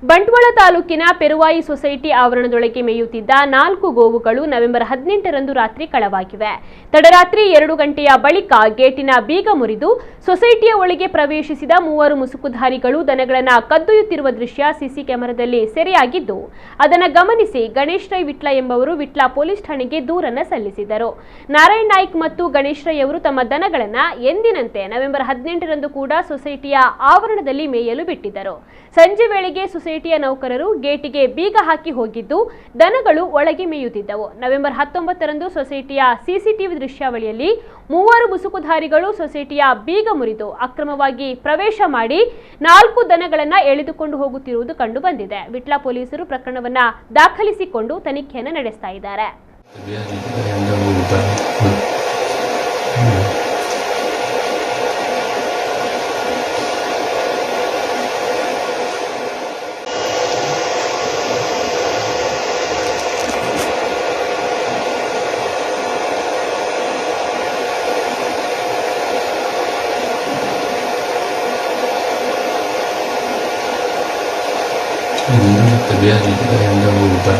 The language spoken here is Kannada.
ಬಂಟ್ವಾಳ ತಾಲೂಕಿನ ಪೆರುವಾಯಿ ಸೊಸೈಟಿ ಆವರಣದೊಳಗೆ ಮೇಯುತ್ತಿದ್ದ 4 ಗೋವುಗಳು ನವೆಂಬರ್ 18ರಂದು ರಾತ್ರಿ ಕಳವಾಗಿವೆ. ತಡರಾತ್ರಿ 2 ಗಂಟೆಯ ಬಳಿಕ ಗೇಟಿನ ಬೀಗ ಮುರಿದು ಸೊಸೈಟಿಯ ಒಳಗೆ ಪ್ರವೇಶಿಸಿದ 3 ಮುಸುಕುಧಾರಿಗಳು ದನಗಳನ್ನ ಕದ್ದೊಯ್ಯುತ್ತಿರುವ ದೃಶ್ಯ ಸಿಸಿ ಕ್ಯಾಮೆರಾದಲ್ಲಿ ಸೆರೆಯಾಗಿದ್ದು, ಅದನ್ನು ಗಮನಿಸಿ ಗಣೇಶ್ ರೈ ವಿಟ್ಲ ಎಂಬವರು ವಿಟ್ಲ ಪೊಲೀಸ್ ಠಾಣೆಗೆ ದೂರನ್ನು ಸಲ್ಲಿಸಿದರು. ನಾರಾಯಣ್ ನಾಯ್ಕ್ ಮತ್ತು ಗಣೇಶ್ ರೈ ಅವರು ತಮ್ಮ ದನಗಳನ್ನ ಎಂದಿನಂತೆ ನವೆಂಬರ್ 18ರಂದು ಕೂಡ ಸೊಸೈಟಿಯ ಆವರಣದಲ್ಲಿ ಮೇಯಲು ಬಿಟ್ಟಿದ್ದರು. ಸಂಜೆ ವೇಳೆಗೆ ಸೊಸೈಟಿಯ ನೌಕರರು ಗೇಟಿಗೆ ಬೀಗ ಹಾಕಿ ಹೋಗಿದ್ದು ದನಗಳು ಒಳಗೆ ಮೇಯುತ್ತಿದ್ದವು. ನವೆಂಬರ್ 19ರಂದು ಸೊಸೈಟಿಯ ಸಿಸಿಟಿವಿ ದೃಶ್ಯಾವಳಿಯಲ್ಲಿ 3 ಮುಸುಕುಧಾರಿಗಳು ಸೊಸೈಟಿಯ ಬೀಗ ಮುರಿದು ಅಕ್ರಮವಾಗಿ ಪ್ರವೇಶ ಮಾಡಿ 4 ದನಗಳನ್ನು ಎಳೆದುಕೊಂಡು ಹೋಗುತ್ತಿರುವುದು ಕಂಡು ಬಂದಿದೆ. ವಿಟ್ಲ ಪೊಲೀಸರು ಪ್ರಕರಣವನ್ನ ದಾಖಲಿಸಿಕೊಂಡು ತನಿಖೆಯನ್ನು ನಡೆಸ್ತಾ ಇದ್ದಾರೆ. Terbiasa yang berubah.